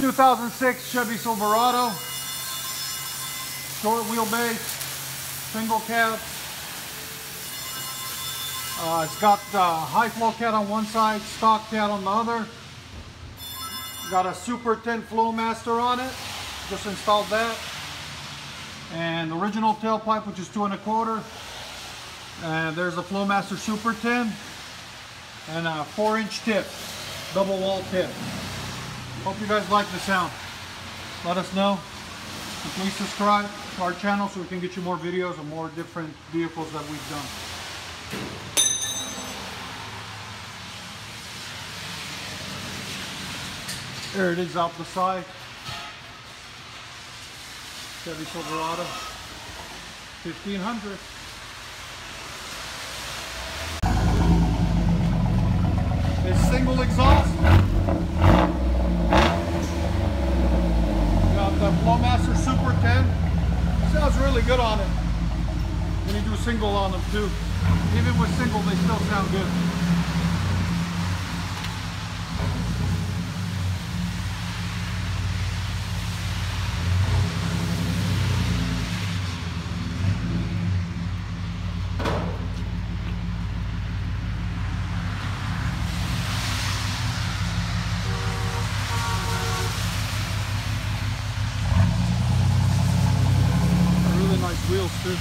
2006 Chevy Silverado, short wheelbase, single cab. It's got high flow cat on one side, stock cat on the other. Got a Super 10 Flowmaster on it. Just installed that. And original tailpipe, which is 2 1/4. And there's a Flowmaster Super 10 and a 4-inch tip, double wall tip. Hope you guys like the sound. Let us know. And please subscribe to our channel so we can get you more videos of more different vehicles that we've done. There it is out the side. Chevy Silverado 1500. It's single exhaust. Got the Flomaster Super 10. Sounds really good on it. When you do single on them too. Even with single, they still sound good. Nice wheels too.